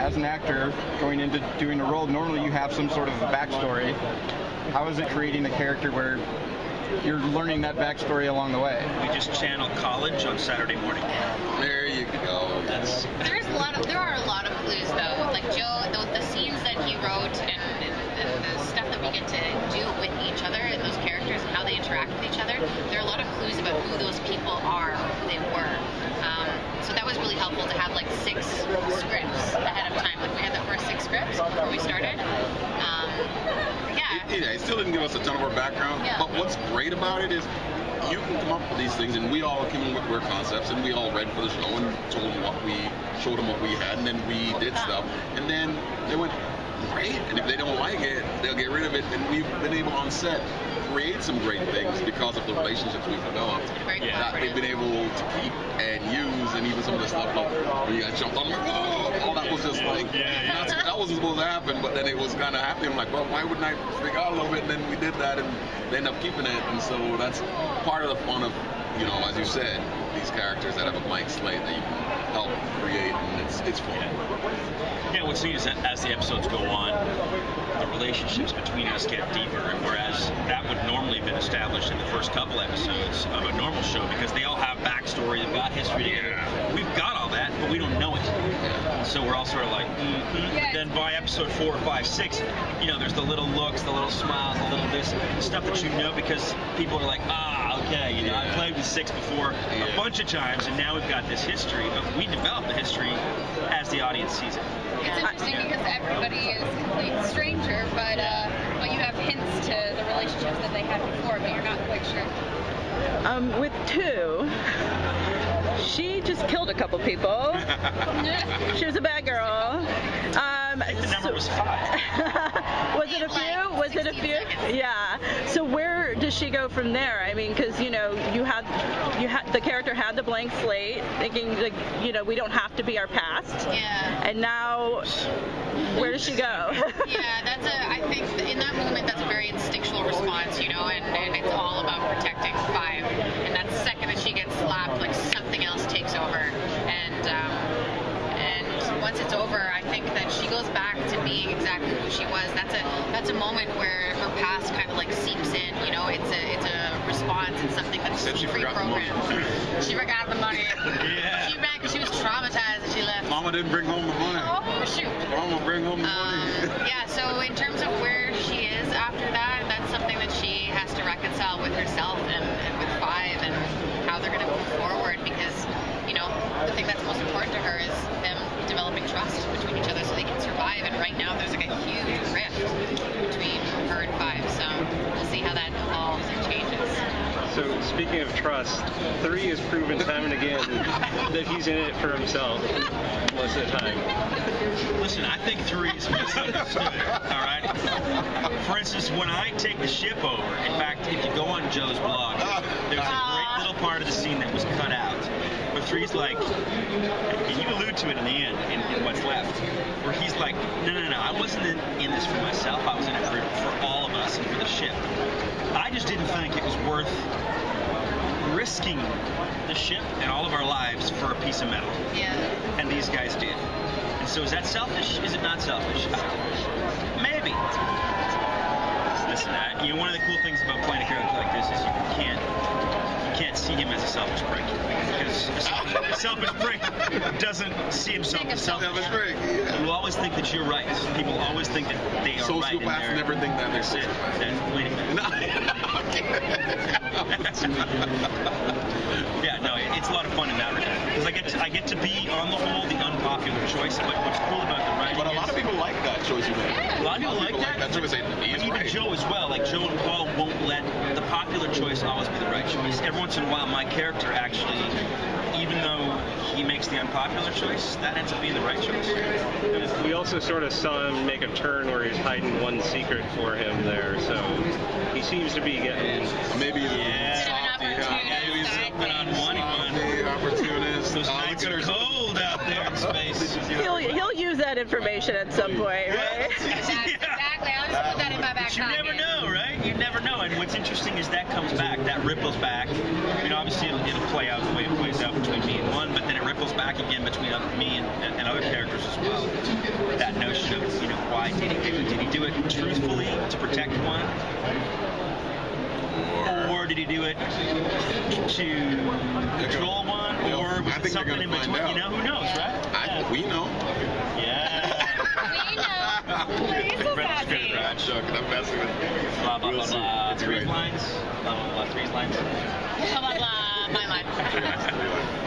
as an actor going into doing a role, normally you have some sort of a backstory. How is it creating a character where you're learning that backstory along the way? We just channel college on Saturday morning. There you go. There are a lot of clues though. Like Joe, the scenes that he wrote and the stuff that we get to do with each other and those characters and how they interact with each other, there are a lot of clues about who those people are, who they were. So that was really helpful to have like 6 scripts ahead of time. Like we had the first 6 scripts before we started. It still didn't give us a ton of our background, but what's great about it is you can come up with these things, and we all came in with weird concepts, and we all read for the show and showed them what we had, and then we did stuff, and then they went, great, and if they don't like it, they'll get rid of it, and we've been able on set create some great things because of the relationships we've developed that they've been able to keep and use, and even some of the stuff like when you got jumped on, I'm like, oh, all that was just like, that wasn't supposed to happen, but then it was kind of happening. I'm like, well, why wouldn't I freak out a little bit? And then we did that, and they end up keeping it, and so that's part of the fun of, you know, as you said, these characters that have a blank slate that you can help create, and it's fun. Yeah, what's neat is that as the episodes go on, the relationships between us get deeper, and whereas that would normally have been established in the first couple episodes of a normal show because they all have backstory, they've got history together. We've got all that, but we don't know it. So we're all sort of like, But then by episode 4, 5, 6, you know, there's the little looks, the little smiles, the little this, stuff that you know because people are like, okay, you know, I played with 6 before a bunch of times, and now we've got this history, but we develop the history as the audience sees it. It's interesting because everybody is a complete stranger, but you have hints to the relationships that they had before, but you're not quite sure. With 2, she just killed a couple people. She was a bad girl. I think the number was 5. Was it a few? Was it a few? Yeah. So where does she go from there? I mean, because you know, the character had the blank slate, thinking like, you know, we don't have to be our past. Yeah. And now, where does she go? Yeah, I think in that moment, that's a very instinctual response, you know, and it's all about protecting 5. And that second that she gets slapped, like something else takes over. And once it's over, I think that she goes back to being exactly who she was. That's a moment where her past kind of like seeps in, you know. It's a response. It's something that's pre-programmed. She forgot the money. Yeah. She ran because she was traumatized and she left. Mama didn't bring home the money. Oh shoot. Mama bring home the money. Yeah. So in terms of where she is after that, that's something that she has to reconcile with herself and with 5 and how they're going to move forward, because you know the thing that's most important to her is them developing trust between each other so they can survive, and right now there's like a huge rift between her and 5, so we'll see how that evolves and changes. So speaking of trust, 3 has proven time and again that he's in it for himself most of the time. Listen, I think 3 is misunderstood, all right? For instance, when I take the ship over, in fact, if you go on Joe's blog, there's a great little part of the scene that was cut out, where 3's like, and you allude to it in the end, in what's left, where he's like, no, I wasn't in this for myself, I was in it for all of us and for the ship. I just didn't think it was worth risking the ship and all of our lives for a piece of metal. Yeah. And these guys did. And so is that selfish? Is it not selfish? Maybe. Listen, you know, one of the cool things about playing a character like this is you can't see him as a selfish prick, because a selfish prick doesn't see himself as selfish. You always think that you're right. People always think that they are right. Sociopaths never think that they're it. Wait a minute. Yeah, no, it's a lot of fun in that regard, because I get to be, on the whole, the unpopular choice. But what's cool about the writing But a lot of people like that choice you made. Yeah. A lot of people like that. Even right. Joe as well. Like Joe and Paul won't let the popular choice always be the right choice. Every once in a while, my character actually, even though he makes the unpopular choice, that ends up being the right choice. We also sort of saw him make a turn where he's hiding one secret for him there, so he seems to be getting maybe maybe something on one. Opportunist. Those nights are cold out there in space. He'll use that information at some point, right? Exactly. I'll just put that in my back But you never know, right? You never know. And what's interesting is that comes back, that ripples back. I mean, obviously it'll play out the way it plays out between me and 1, but then it ripples back again between me and other characters as well. that notion of, why did he do it? Did he do it truthfully to protect one? Or did he do it to control one? Or was it something in between? Who knows, right? We know. Yeah. We know. He's so sassy. I'm joking. I'm messing with you. Blah, blah, blah, blah. Three lines. Blah, blah, blah. Three lines. Blah, blah, blah. My line.